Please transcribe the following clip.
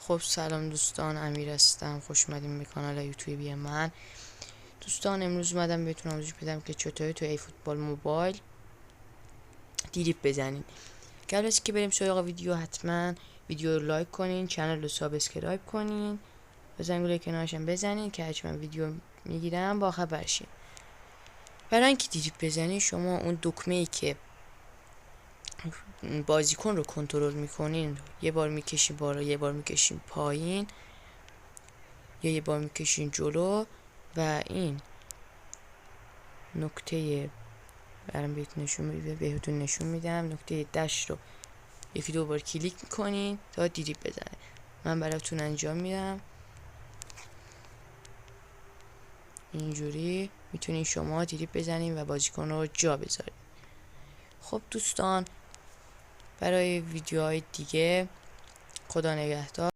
خب سلام دوستان، امیر هستم. خوش اومدین به کانال یوتیوبی من. دوستان امروز اومدم بهتون آموزش بدم که چطوری تو ای فوتبال موبایل دریبل بزنین. قبل از که بریم سراغ ویدیو حتما ویدیو رو لایک کنین، کانال رو سابسکرایب کنین، زنگوله کنارشم بزنین که هرچی من ویدیو میگیرم با خبر شین. برای اینکه دریبل بزنین شما اون دکمه ای که بازیکن رو کنترل میکنین یه بار میکشین بالا، یه بار میکشین پایین یا یه بار میکشین جلو و این نکته برام بهتون نشون میدم. نکته دش رو یکی دو بار کلیک میکنین تا دریبل بزنه. من براتون انجام میدم. اینجوری میتونین شما دریبل بزنین و بازیکن رو جا بذارین. خب دوستان، برای ویدیوهای دیگه خدا نگهدار.